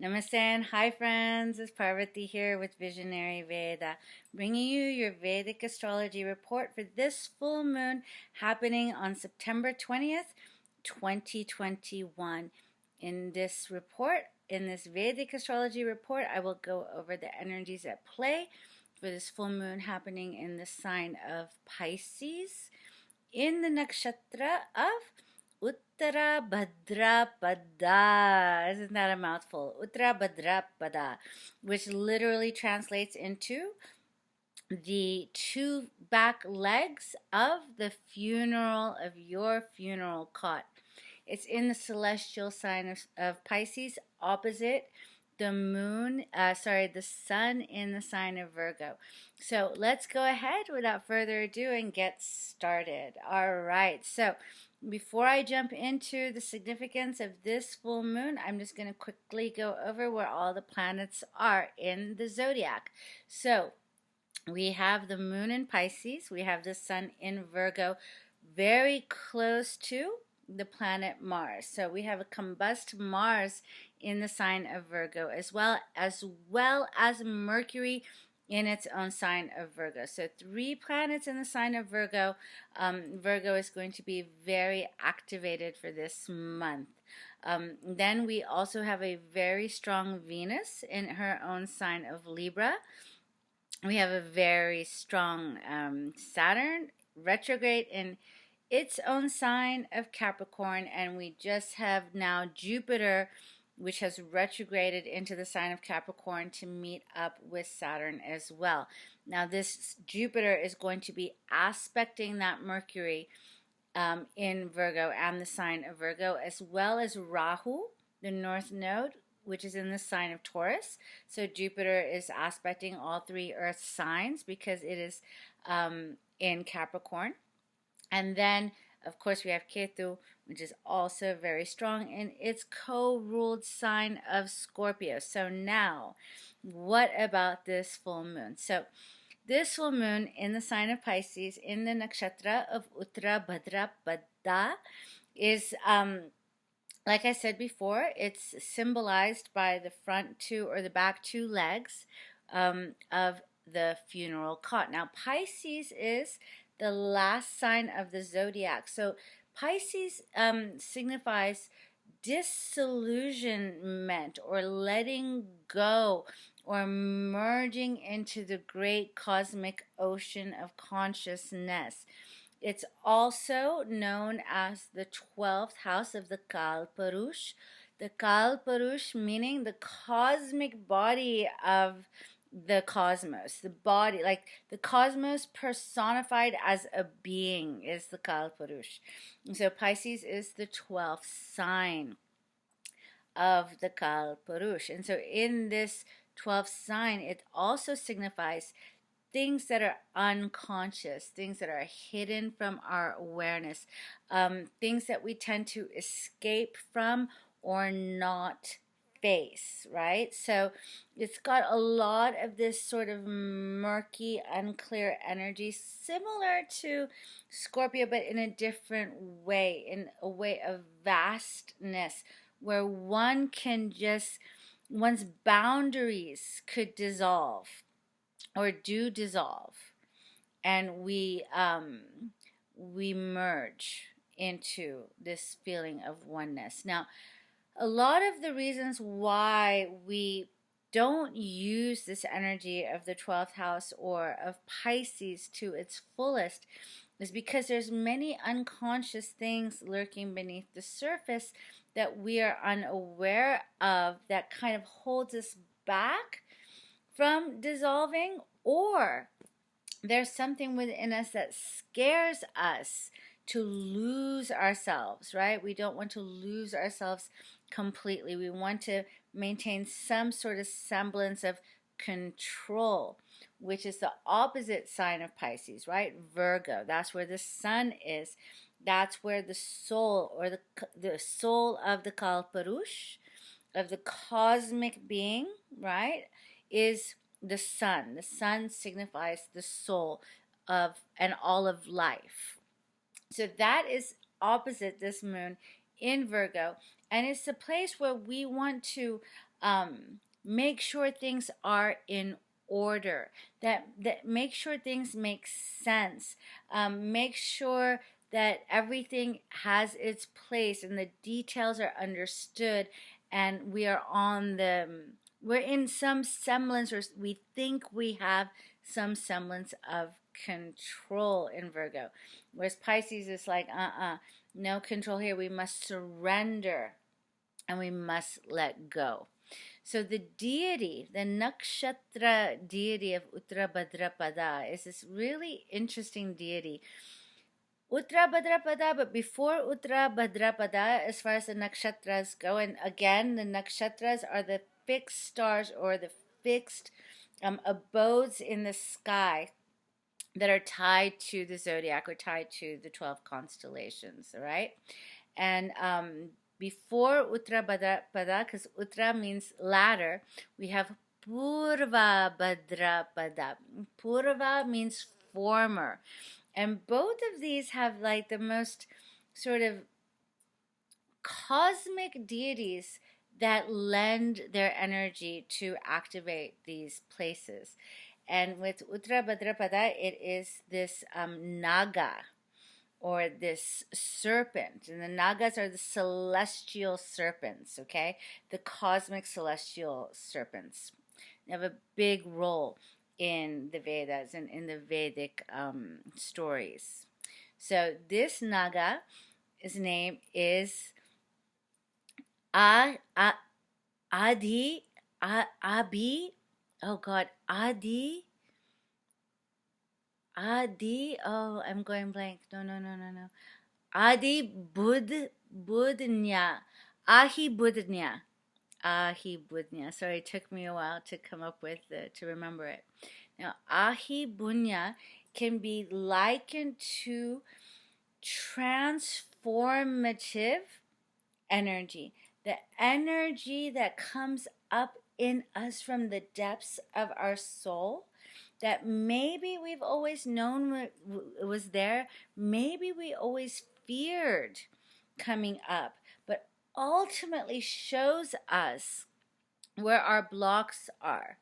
Namaste and hi friends, it's Parvati here with Visionary Veda, bringing you your Vedic Astrology report for this full moon happening on September 20th, 2021. In this Vedic Astrology report, I will go over the energies at play for this full moon happening in the sign of Pisces, in the Nakshatra of Uttara Bhadrapada. Isn't that a mouthful? Uttara Bhadrapada, which literally translates into the two back legs of the funeral, of your funeral cot. It's in the celestial sign of Pisces, opposite the the sun in the sign of Virgo. So let's go ahead without further ado and get started. All right, so before I jump into the significance of this full moon, I'm just going to quickly go over where all the planets are in the zodiac. So we have the moon in Pisces, we have the sun in Virgo, very close to the planet Mars. So we have a combust Mars in the sign of Virgo, as well as Mercury in its own sign of Virgo. So 3 planets in the sign of Virgo. Virgo is going to be very activated for this month. Then we also have a very strong Venus in her own sign of Libra. We have a very strong Saturn retrograde in its own sign of Capricorn, and we just have now Jupiter, which has retrograded into the sign of Capricorn to meet up with Saturn as well. Now this Jupiter is going to be aspecting that Mercury in Virgo and the sign of Virgo, as well as Rahu, the North Node, which is in the sign of Taurus. So Jupiter is aspecting all 3 earth signs because it is in Capricorn. And then, of course, we have Ketu, which is also very strong in its co-ruled sign of Scorpio. So now, what about this full moon? So this full moon in the sign of Pisces, in the nakshatra of Uttara Bhadrapada, is, like I said before, it's symbolized by the front 2 or the back 2 legs of the funeral cot. Now, Pisces is the last sign of the zodiac. So Pisces signifies disillusionment or letting go or merging into the great cosmic ocean of consciousness. It's also known as the 12th house of the Kalparush. The Kalparush meaning the cosmic body of the cosmos, the body, like the cosmos personified as a being is the Kalparush. So Pisces is the 12th sign of the Kalparush. And so in this 12th sign, it also signifies things that are unconscious, things that are hidden from our awareness, things that we tend to escape from or not face, right? So it's got a lot of this sort of murky, unclear energy, similar to Scorpio, but in a different way, in a way of vastness, where one's boundaries could dissolve or do dissolve, and we merge into this feeling of oneness. Now, a lot of the reasons why we don't use this energy of the 12th house or of Pisces to its fullest is because there's many unconscious things lurking beneath the surface that we are unaware of that kind of holds us back from dissolving, or there's something within us that scares us to lose ourselves, right? We don't want to lose ourselves completely. We want to maintain some sort of semblance of control, which is the opposite sign of Pisces, right? Virgo. That's where the sun is. That's where the soul, or the soul of the Kalparush, of the cosmic being, right, is the sun. The sun signifies the soul of and all of life. So that is opposite this moon in Virgo, and it's the place where we want to make sure things are in order, that make sure things make sense, make sure that everything has its place and the details are understood, and we're in some semblance, or we think we have some semblance of control in Virgo. Whereas Pisces is like, no control here. We must surrender and we must let go. So the deity, the Nakshatra deity of Uttara Bhadrapada, is this really interesting deity. Uttara Bhadrapada, but before Uttara Bhadrapada, as far as the nakshatras go, and again, the nakshatras are the fixed stars or the fixed abodes in the sky that are tied to the zodiac or tied to the 12 constellations, all right? And before Uttara Bhadrapada, because Uttara means ladder, we have Purva Bhadrapada. Purva means former. And both of these have like the most sort of cosmic deities that lend their energy to activate these places. And with Uttara Bhadrapada, it is this Naga, or this serpent. And the Nagas are the celestial serpents, okay? The cosmic celestial serpents. They have a big role in the Vedas and in the Vedic stories. So this Naga, his name is Adi, oh, I'm going blank. No. AhirBudhnya. AhirBudhnya. Sorry, it took me a while to come up with to remember it. Now, AhirBudhnya can be likened to transformative energy. The energy that comes up in us from the depths of our soul, that maybe we've always known it was there, maybe we always feared coming up, but ultimately shows us where our blocks are.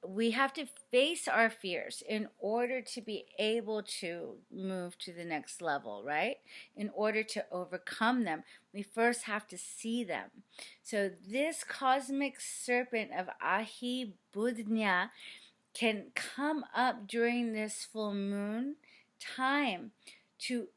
We have to face our fears in order to be able to move to the next level, right? In order to overcome them, we first have to see them. So this cosmic serpent of AhirBudhnya can come up during this full moon time to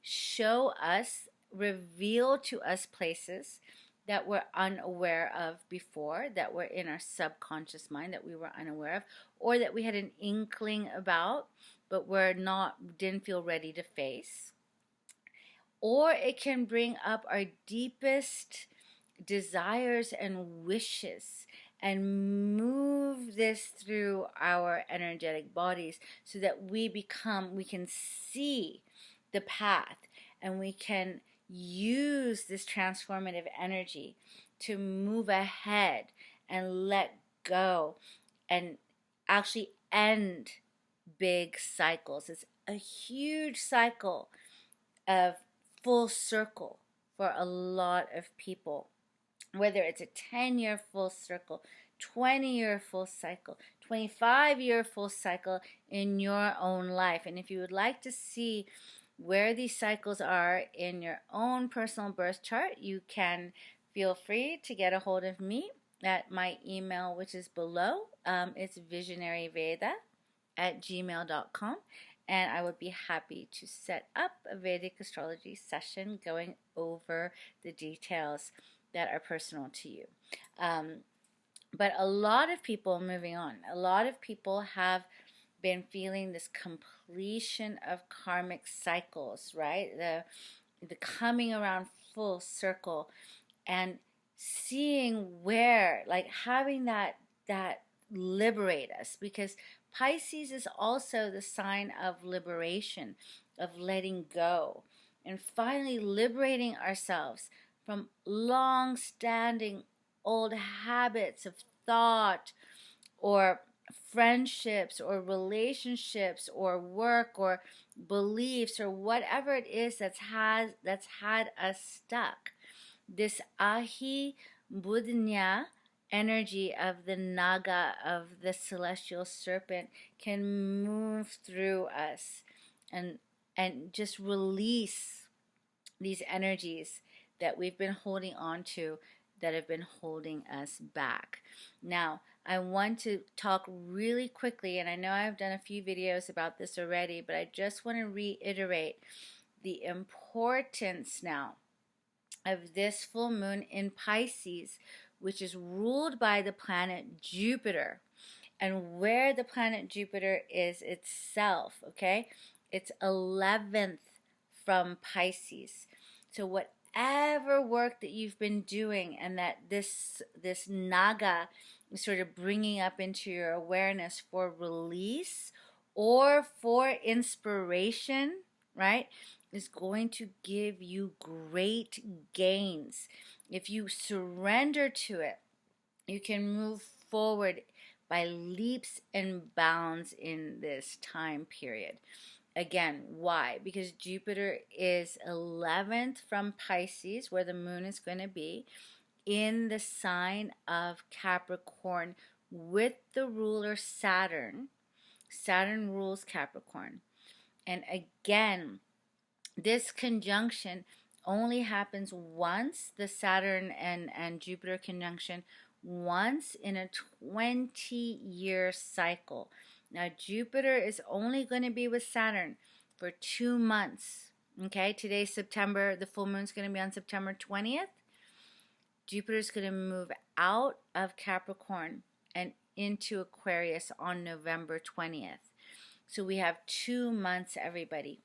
show us, reveal to us places that we're unaware of before, that were in our subconscious mind that we were unaware of, or that we had an inkling about, but didn't feel ready to face. Or it can bring up our deepest desires and wishes and move this through our energetic bodies so that we can see the path, and we can use this transformative energy to move ahead and let go and actually end big cycles. It's a huge cycle of full circle for a lot of people, whether it's a 10-year full circle, 20-year full cycle, 25-year full cycle in your own life. And if you would like to see where these cycles are in your own personal birth chart, you can feel free to get a hold of me at my email, which is below. It's visionaryveda@gmail.com, and I would be happy to set up a Vedic astrology session going over the details that are personal to you. But a lot of people, moving on, a lot of people have been feeling this completion of karmic cycles, right? The coming around full circle, and seeing where, like, having that liberate us, because Pisces is also the sign of liberation, of letting go, and finally liberating ourselves from long-standing old habits of thought, or friendships, or relationships, or work, or beliefs, or whatever it is that's had us stuck. This AhirBudhnya AhirBudhnya energy of the Naga, of the celestial serpent, can move through us and just release these energies that we've been holding on to, that have been holding us back. Now, I want to talk really quickly, and I know I've done a few videos about this already, but I just want to reiterate the importance now of this full moon in Pisces, which is ruled by the planet Jupiter, and where the planet Jupiter is itself, okay? It's 11th from Pisces. So whatever work that you've been doing, and that this Naga is sort of bringing up into your awareness for release or for inspiration, right, is going to give you great gains. If you surrender to it, you can move forward by leaps and bounds in this time period. Again, why? Because Jupiter is 11th from Pisces, where the moon is going to be, in the sign of Capricorn with the ruler Saturn. Saturn rules Capricorn. And again, this conjunction only happens once, the Saturn and Jupiter conjunction, once in a 20-year cycle. Now, Jupiter is only going to be with Saturn for 2 months. Okay, today's September, the full moon is going to be on September 20th. Jupiter is going to move out of Capricorn and into Aquarius on November 20th. So we have 2 months, everybody.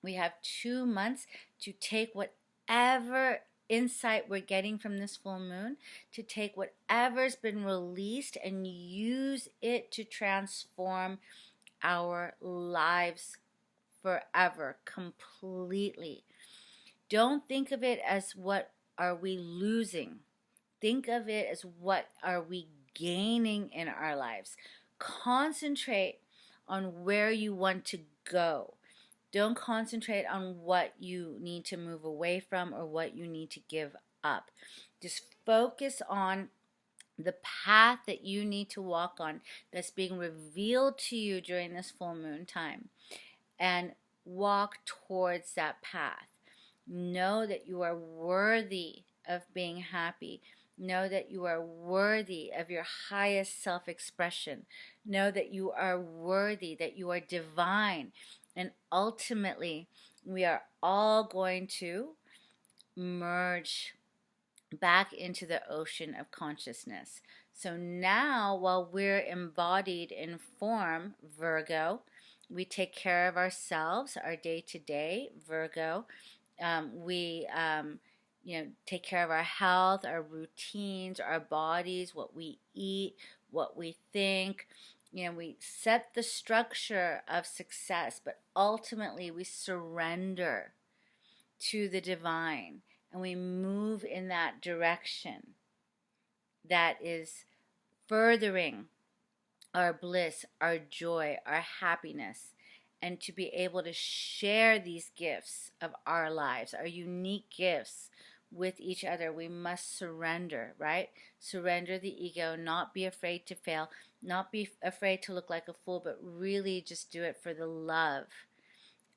We have 2 months to take whatever insight we're getting from this full moon, to take whatever's been released and use it to transform our lives forever, completely. Don't think of it as what are we losing. Think of it as what are we gaining in our lives. Concentrate on where you want to go. Don't concentrate on what you need to move away from or what you need to give up. Just focus on the path that you need to walk on, that's being revealed to you during this full moon time, and walk towards that path. Know that you are worthy of being happy. Know that you are worthy of your highest self-expression. Know that you are worthy, that you are divine. And ultimately, we are all going to merge back into the ocean of consciousness. So now, while we're embodied in form, Virgo, we take care of ourselves, our day-to-day, Virgo. We take care of our health, our routines, our bodies, what we eat, what we think. We set the structure of success, but ultimately we surrender to the divine and we move in that direction that is furthering our bliss, our joy, our happiness, and to be able to share these gifts of our lives, our unique gifts with each other. We must surrender, right? Surrender the ego, not be afraid to fail, not be afraid to look like a fool, but really just do it for the love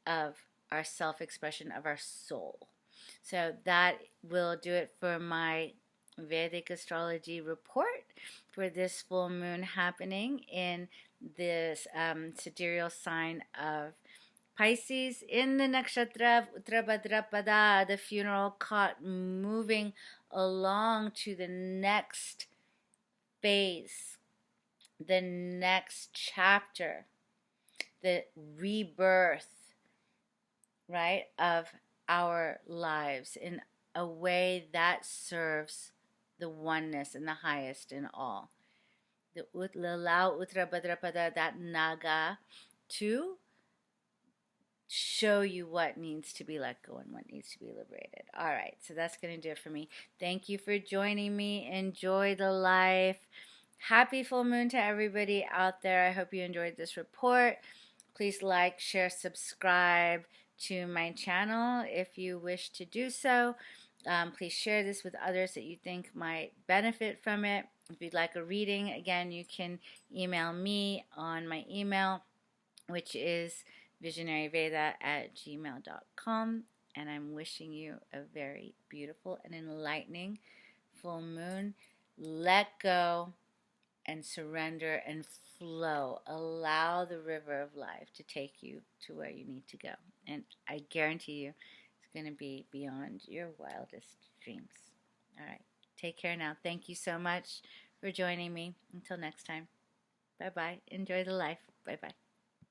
of our self-expression, of our soul. So that will do it for my Vedic Astrology report for this full moon happening in this sidereal sign of Pisces, in the Nakshatra of Uttara Bhadrapada, the funeral cot, moving along to the next phase, the next chapter, the rebirth, right, of our lives in a way that serves the oneness and the highest in all. Allow Uttara Bhadrapada, that Naga, to show you what needs to be let go and what needs to be liberated. All right, so that's going to do it for me. Thank you for joining me. Enjoy the life. Happy full moon to everybody out there. I hope you enjoyed this report. Please like, share, subscribe to my channel if you wish to do so. Please share this with others that you think might benefit from it. If you'd like a reading, again, you can email me on my email, which is visionaryveda@gmail.com. And I'm wishing you a very beautiful and enlightening full moon. Let go and surrender and flow. Allow the river of life to take you to where you need to go. And I guarantee you it's going to be beyond your wildest dreams. All right. Take care now. Thank you so much for joining me. Until next time. Bye-bye. Enjoy the life. Bye-bye.